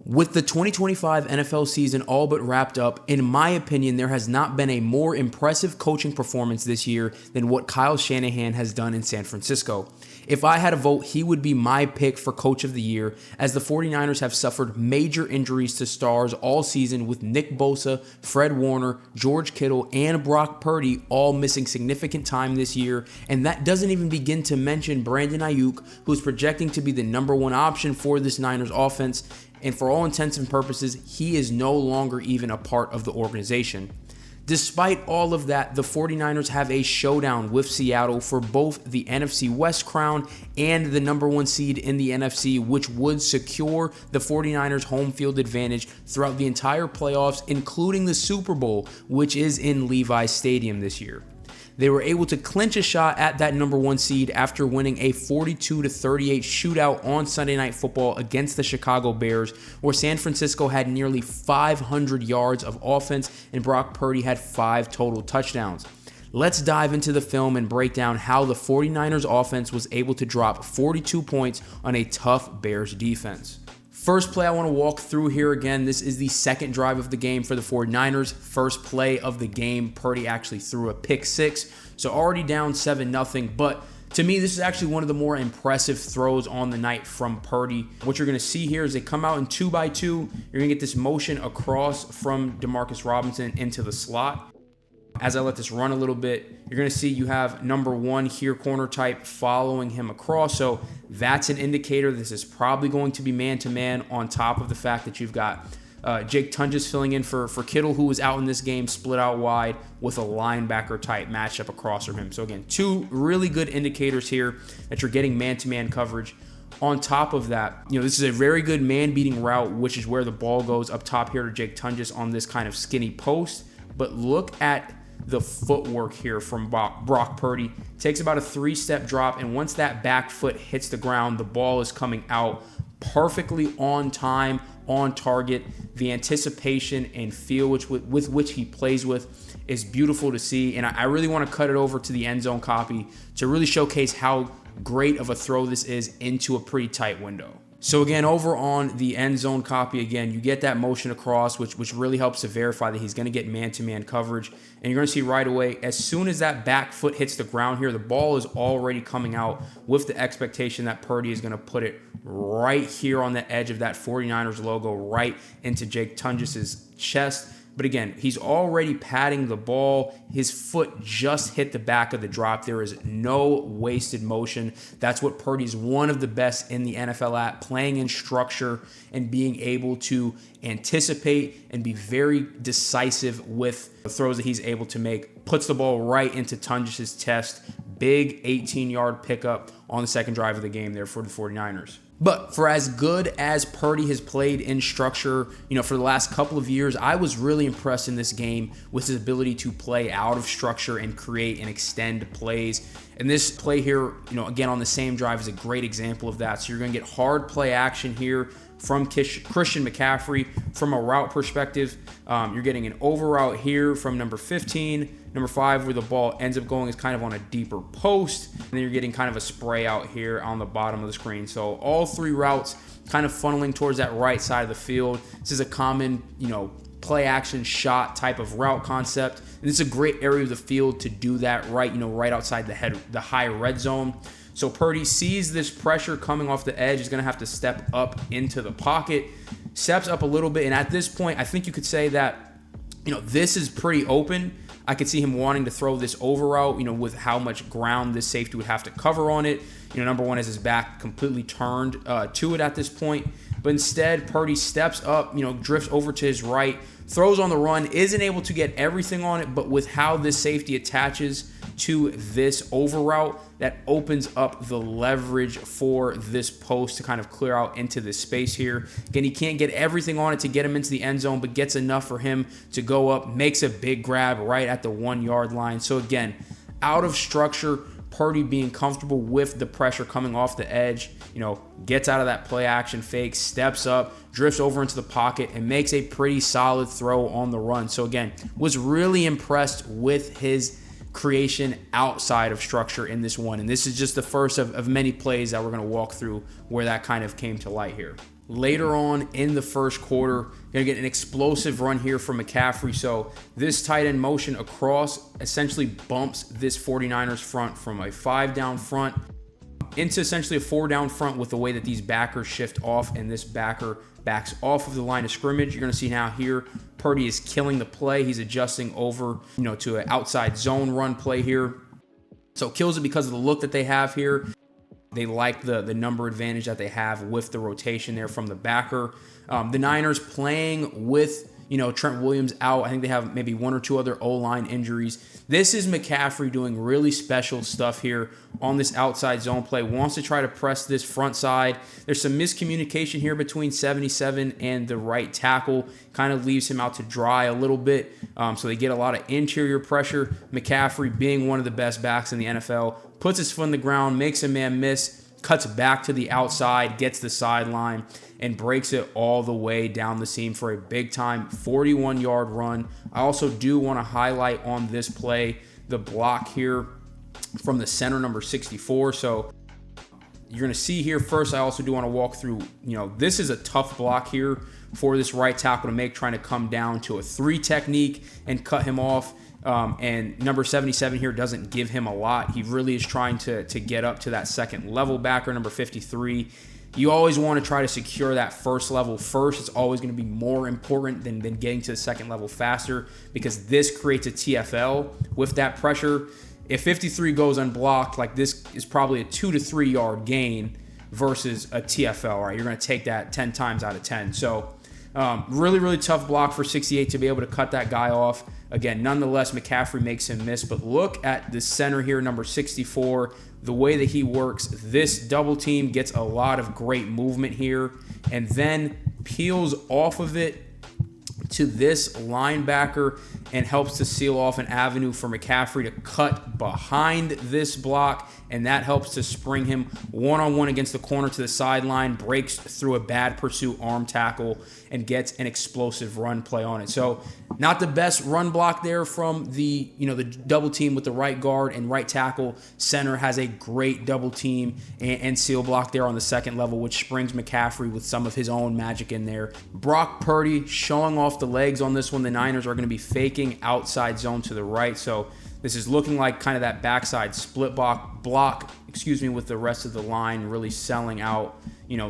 With the 2025 NFL season all but wrapped up, in my opinion, there has not been a more impressive coaching performance this year than what Kyle Shanahan has done in San Francisco. If I had a vote, he would be my pick for Coach of the Year, as the 49ers have suffered major injuries to stars all season, with Nick Bosa, Fred Warner, George Kittle, and Brock Purdy all missing significant time this year, and that doesn't even begin to mention Brandon Ayuk, who's projecting to be the number one option for this Niners offense. And for all intents and purposes, he is no longer even a part of the organization. Despite all of that, the 49ers have a showdown with Seattle for both the NFC West crown and the number one seed in the NFC, which would secure the 49ers home field advantage throughout the entire playoffs, including the Super Bowl, which is in Levi's Stadium this year. They were able to clinch a shot at that number one seed after winning a 42-38 shootout on Sunday Night Football against the Chicago Bears, where San Francisco had nearly 500 yards of offense and Brock Purdy had 5 total touchdowns. Let's dive into the film and break down how the 49ers offense was able to drop 42 points on a tough Bears defense. First play I want to walk through here again. This is the second drive of the game for the 49ers. First play of the game, Purdy actually threw a pick six. So already down 7-0. But to me, this is actually one of the more impressive throws on the night from Purdy. What you're going to see here is they come out in 2x2. You're going to get this motion across from Demarcus Robinson into the slot. As I let this run a little bit, you're going to see you have number one here, corner type, following him across. So that's an indicator this is probably going to be man-to-man, on top of the fact that you've got Jake Tunges filling in for Kittle, who was out in this game, split out wide with a linebacker type matchup across from him. So again, two really good indicators here that you're getting man-to-man coverage. On top of that, this is a very good man-beating route, which is where the ball goes up top here to Jake Tunges on this kind of skinny post. But look at the footwork here from Brock Purdy. Takes about a 3-step drop, and once that back foot hits the ground, the ball is coming out perfectly on time, on target. The anticipation and feel with which he plays with is beautiful to see, and I really want to cut it over to the end zone copy to really showcase how great of a throw this is into a pretty tight window. So again, over on the end zone copy, again, you get that motion across, which really helps to verify that he's going to get man-to-man coverage. And you're going to see right away, as soon as that back foot hits the ground here, the ball is already coming out with the expectation that Purdy is going to put it right here on the edge of that 49ers logo, right into Jake Tunges' chest. But again, he's already patting the ball. His foot just hit the back of the drop. There is no wasted motion. That's what Purdy's one of the best in the NFL at, playing in structure and being able to anticipate and be very decisive with the throws that he's able to make. Puts the ball right into Tunges' chest. Big 18-yard pickup on the second drive of the game there for the 49ers. But for as good as Purdy has played in structure, for the last couple of years, I was really impressed in this game with his ability to play out of structure and create and extend plays. And this play here, again, on the same drive is a great example of that. So you're going to get hard play action here from Christian McCaffrey. From a route perspective, you're getting an over route here from number 15. Number 5, where the ball ends up going, is kind of on a deeper post. And then you're getting kind of a spray out here on the bottom of the screen. So all 3 routes kind of funneling towards that right side of the field. This is a common, play action shot type of route concept. And this is a great area of the field to do that right outside the high red zone. So Purdy sees this pressure coming off the edge, is going to have to step up into the pocket, steps up a little bit. And at this point, I think you could say that, this is pretty open. I could see him wanting to throw this over route, with how much ground this safety would have to cover on it. Number one has his back completely turned to it at this point. But instead, Purdy steps up, drifts over to his right, throws on the run, isn't able to get everything on it, but with how this safety attaches to this over route, that opens up the leverage for this post to kind of clear out into this space here. Again, he can't get everything on it to get him into the end zone, but gets enough for him to go up, makes a big grab right at the 1-yard line. So again, out of structure, Purdy being comfortable with the pressure coming off the edge, gets out of that play action fake, steps up, drifts over into the pocket, and makes a pretty solid throw on the run. So again, was really impressed with his creation outside of structure in this one. And this is just the first of many plays that we're going to walk through where that kind of came to light here. Later on in the first quarter, going to get an explosive run here from McCaffrey. So this tight end motion across essentially bumps this 49ers front from a 5-down front into essentially a 4-down front with the way that these backers shift off, and this backer backs off of the line of scrimmage. You're going to see now here, Purdy is killing the play. He's adjusting over, to an outside zone run play here. So kills it because of the look that they have here. They like the number advantage that they have with the rotation there from the backer. The Niners playing with, Trent Williams out. I think they have maybe one or two other O-line injuries. This is McCaffrey doing really special stuff here on this outside zone play. Wants to try to press this front side. There's some miscommunication here between 77 and the right tackle. Kind of leaves him out to dry a little bit. So they get a lot of interior pressure. McCaffrey, being one of the best backs in the NFL, puts his foot on the ground, makes a man miss, cuts back to the outside, gets the sideline, and breaks it all the way down the seam for a big-time 41-yard run. I also do want to highlight on this play the block here from the center, number 64. So you're going to see here first, I also do want to walk through, this is a tough block here for this right tackle to make, trying to come down to a 3 technique and cut him off. And number 77 here doesn't give him a lot. He really is trying to get up to that second level backer, number 53. You always want to try to secure that first level first. It's always going to be more important than getting to the second level faster, because this creates a TFL with that pressure. If 53 goes unblocked, like this is probably a 2 to 3 yard gain versus a TFL, right? You're going to take that 10 times out of 10. So really, really tough block for 68 to be able to cut that guy off. Again, nonetheless, McCaffrey makes him miss. But look at the center here, number 64, the way that he works. This double team gets a lot of great movement here and then peels off of it to this linebacker and helps to seal off an avenue for McCaffrey to cut behind this block, and that helps to spring him one-on-one against the corner to the sideline, breaks through a bad pursuit arm tackle, and gets an explosive run play on it. So not the best run block there from the double team with the right guard and right tackle. Center has a great double team and seal block there on the second level, which springs McCaffrey with some of his own magic in there. Brock Purdy showing off the legs on this one. The Niners are going to be faking outside zone to the right. So this is looking like kind of that backside split block, with the rest of the line really selling out,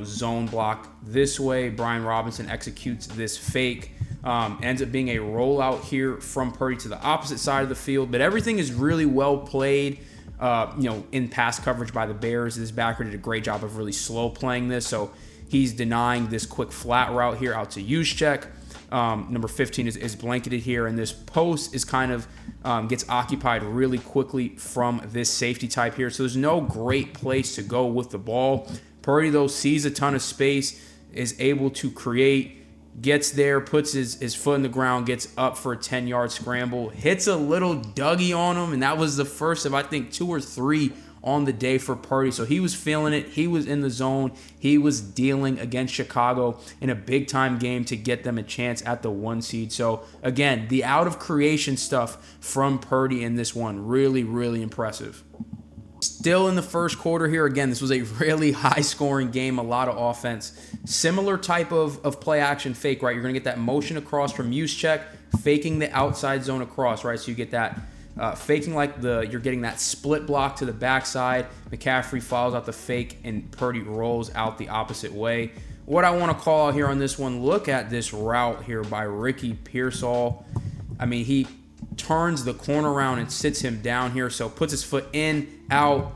zone block this way. Brian Robinson executes this fake. Ends up being a rollout here from Purdy to the opposite side of the field. But everything is really well played, in pass coverage by the Bears. This backer did a great job of really slow playing this. So he's denying this quick flat route here out to Juszczyk. Number 15 is blanketed here, and this post is kind of gets occupied really quickly from this safety type here. So there's no great place to go with the ball. Purdy, though, sees a ton of space, is able to create, gets there, puts his foot in the ground, gets up for a 10-yard scramble, hits a little Dougie on him, and that was the first of, I think, 2 or 3 on the day for Purdy. So he was feeling it. He was in the zone. He was dealing against Chicago in a big-time game to get them a chance at the 1 seed. So, again, the out-of-creation stuff from Purdy in this one, really, really impressive. Still in the first quarter here. Again, this was a really high-scoring game, a lot of offense. Similar type of play-action fake, right? You're going to get that motion across from Juszczyk, faking the outside zone across, right? So you get that faking like you're getting that split block to the backside. McCaffrey follows out the fake, and Purdy rolls out the opposite way. What I want to call out here on this one, look at this route here by Ricky Pearsall. I mean, he turns the corner around and sits him down here, so puts his foot in, out.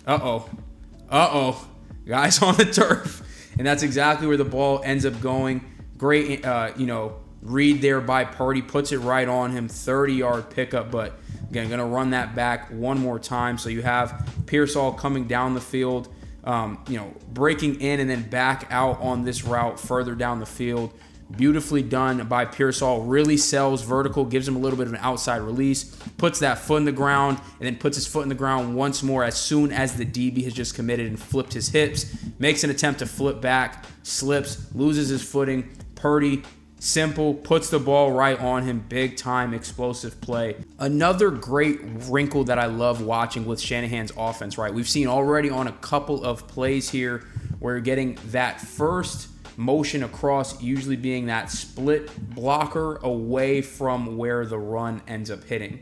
Guys on the turf. And that's exactly where the ball ends up going. Great, read there by Purdy, puts it right on him, 30-yard pickup, but again, going to run that back one more time. So you have Pearsall coming down the field, breaking in and then back out on this route further down the field. Beautifully done by Pearsall. Really sells vertical, gives him a little bit of an outside release, puts that foot in the ground, and then puts his foot in the ground once more as soon as the DB has just committed and flipped his hips. Makes an attempt to flip back, slips, loses his footing. Purdy, simple, puts the ball right on him. Big time explosive play. Another great wrinkle that I love watching with Shanahan's offense, right? We've seen already on a couple of plays here where you're getting that first motion across, usually being that split blocker away from where the run ends up hitting.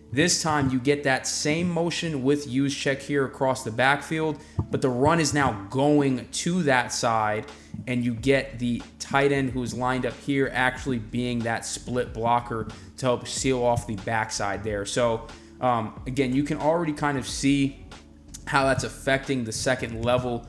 This time you get that same motion with use check here across the backfield, but the run is now going to that side, and you get the tight end who's lined up here actually being that split blocker to help seal off the backside there. So again, you can already kind of see how that's affecting the second level,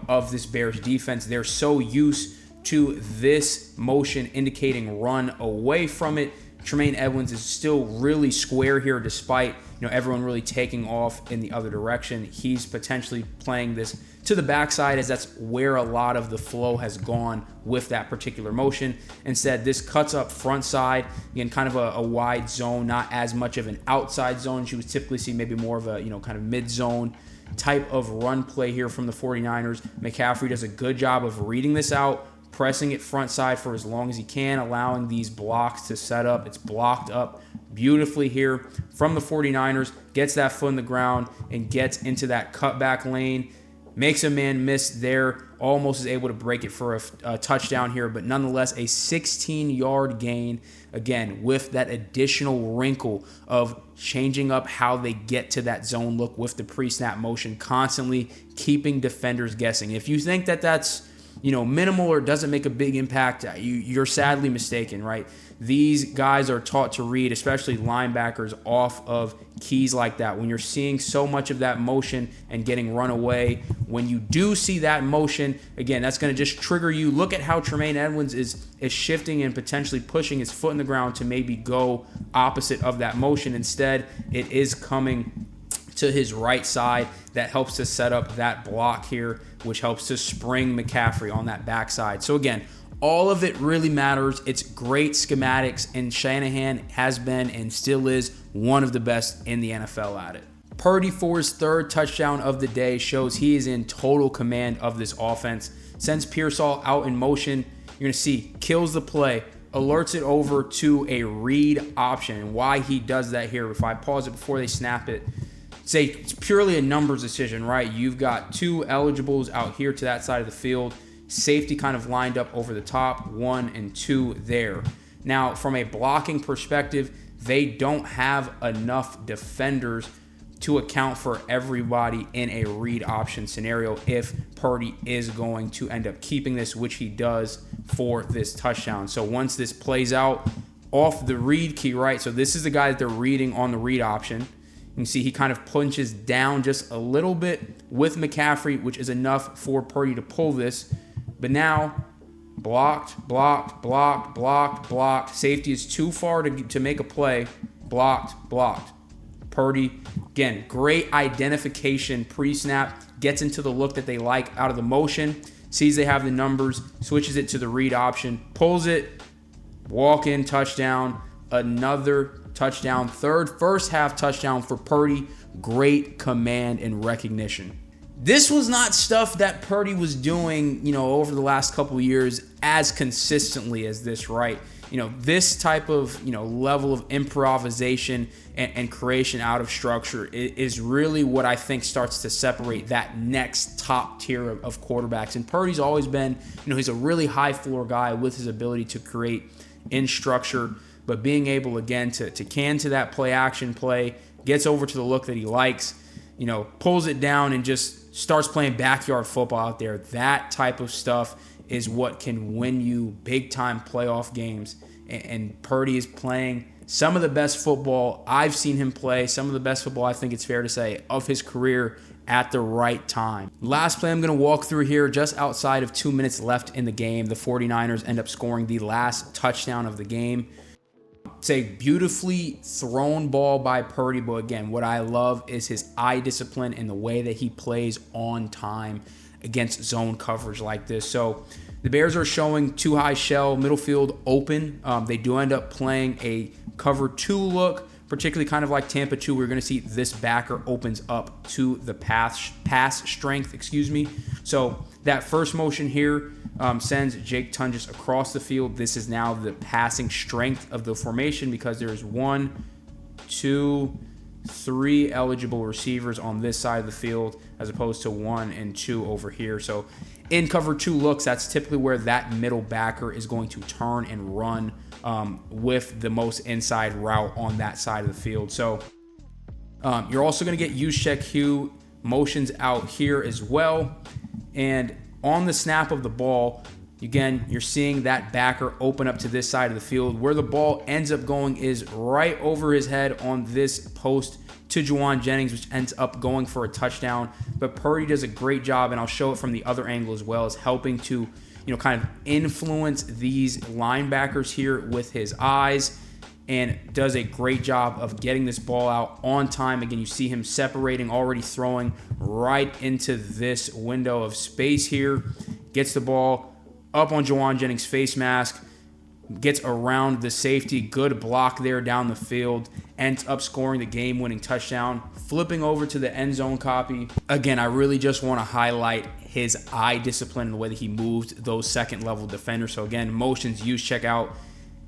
of this Bears defense. They're so used to this motion indicating run away from it. Tremaine Edmunds is still really square here despite everyone really taking off in the other direction. He's potentially playing this to the backside as that's where a lot of the flow has gone with that particular motion. Instead, this cuts up front side, again, kind of a wide zone, not as much of an outside zone. You would typically see maybe more of a kind of mid-zone type of run play here from the 49ers. McCaffrey does a good job of reading this out, pressing it front side for as long as he can, allowing these blocks to set up. It's blocked up beautifully here from the 49ers, gets that foot in the ground and gets into that cutback lane, makes a man miss there, almost is able to break it for a touchdown here, but nonetheless a 16-yard gain, again, with that additional wrinkle of changing up how they get to that zone look with the pre-snap motion, constantly keeping defenders guessing. If you think that that's minimal or doesn't make a big impact, you're sadly mistaken, right? These guys are taught to read, especially linebackers, off of keys like that. When you're seeing so much of that motion and getting run away, when you do see that motion, again, that's going to just trigger you. Look at how Tremaine Edmunds is shifting and potentially pushing his foot in the ground to maybe go opposite of that motion. Instead, it is coming to his right side. That helps to set up that block here, which helps to spring McCaffrey on that backside. So again, all of it really matters. It's great schematics, and Shanahan has been and still is one of the best in the NFL at it. Purdy, for his third touchdown of the day, shows he is in total command of this offense. Sends Pearsall out in motion. You're going to see, kills the play, alerts it over to a read option. And why he does that here, if I pause it before they snap it, say it's purely a numbers decision, right? You've got two eligibles out here to that side of the field. Safety kind of lined up over the top, 1 and 2 there. Now, from a blocking perspective, they don't have enough defenders to account for everybody in a read option scenario if Purdy is going to end up keeping this, which he does for this touchdown. So once this plays out off the read key, right? So this is the guy that they're reading on the read option. You can see he kind of punches down just a little bit with McCaffrey, which is enough for Purdy to pull this. But now, blocked. Safety is too far to make a play. Blocked. Purdy, again, great identification pre-snap. Gets into the look that they like out of the motion. Sees they have the numbers. Switches it to the read option. Pulls it. Walk-in touchdown. Another touchdown. First half touchdown for Purdy. Great command and recognition. This was not stuff that Purdy was doing, over the last couple of years as consistently as this, right? This type of, level of improvisation and creation out of structure is really what I think starts to separate that next top tier of quarterbacks. And Purdy's always been, he's a really high floor guy with his ability to create in structure, but being able, again, to can to that play action play, gets over to the look that he likes, pulls it down and just starts playing backyard football out there. That type of stuff is what can win you big-time playoff games. And Purdy is playing some of the best football I've seen him play, some of the best football I think it's fair to say of his career at the right time. Last play I'm going to walk through here, just outside of 2 minutes left in the game, the 49ers end up scoring the last touchdown of the game. It's a beautifully thrown ball by Purdy, but again, what I love is his eye discipline and the way that he plays on time against zone coverage like this. So the Bears are showing too high shell, middle field open. They do end up playing a cover 2 look, particularly kind of like Tampa 2. We're going to see this backer opens up to the pass strength, So that first motion here sends Jake Tunges across the field. This is now the passing strength of the formation because there's 1, 2, 3 eligible receivers on this side of the field as opposed to 1 and 2 over here. So In cover 2 looks, that's typically where that middle backer is going to turn and run with the most inside route on that side of the field. So you're also going to get use check Q motions out here as well. And on the snap of the ball, again, you're seeing that backer open up to this side of the field. Where the ball ends up going is right over his head on this post to Jauan Jennings, which ends up going for a touchdown. But Purdy does a great job, and I'll show it from the other angle as well, as helping to, kind of influence these linebackers here with his eyes, and does a great job of getting this ball out on time. Again, you see him separating, already throwing right into this window of space here. Gets the ball up on Jauan Jennings' face mask, gets around the safety, good block there down the field, ends up scoring the game-winning touchdown, flipping over to the end zone copy. Again, I really just want to highlight his eye discipline and the way that he moved those second-level defenders. So again, motions, use, check out.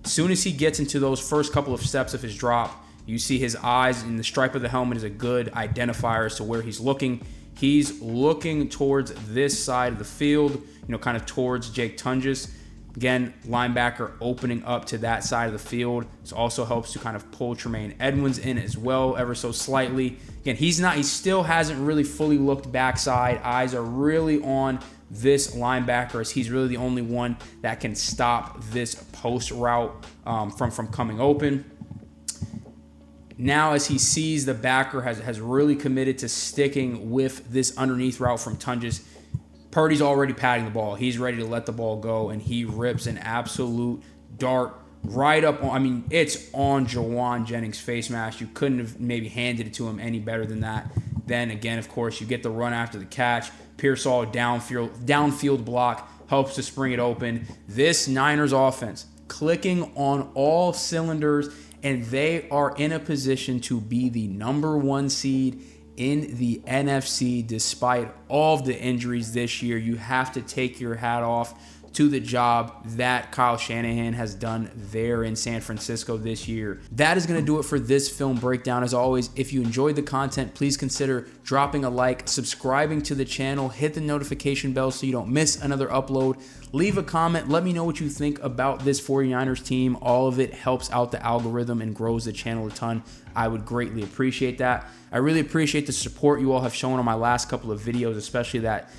As soon as he gets into those first couple of steps of his drop, you see his eyes, and the stripe of the helmet is a good identifier as to where he's looking. He's looking towards this side of the field, kind of towards Jake Tunges. Again, linebacker opening up to that side of the field. This also helps to kind of pull Tremaine Edmunds in as well, ever so slightly. Again, he still hasn't really fully looked backside. Eyes are really on this linebacker, as he's really the only one that can stop this post route from coming open. Now, as he sees the backer has really committed to sticking with this underneath route from Tunges, Purdy's already patting the ball. He's ready to let the ball go, and he rips an absolute dart right up on, it's on Jauan Jennings' face mask. You couldn't have maybe handed it to him any better than that. Then again, of course, you get the run after the catch. Pearsall downfield block helps to spring it open. This Niners offense clicking on all cylinders, and they are in a position to be the number 1 seed in the NFC despite all of the injuries this year. You have to take your hat off to the job that Kyle Shanahan has done there in San Francisco this year. That is going to do it for this film breakdown. As always, if you enjoyed the content, please consider dropping a like, subscribing to the channel, hit the notification bell so you don't miss another upload. Leave a comment. Let me know what you think about this 49ers team. All of it helps out the algorithm and grows the channel a ton. I would greatly appreciate that. I really appreciate the support you all have shown on my last couple of videos, especially that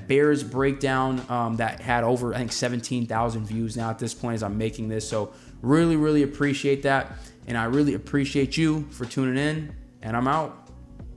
Bears breakdown that had over, I think, 17,000 views now at this point as I'm making this. So really, really appreciate that. And I really appreciate you for tuning in, and I'm out.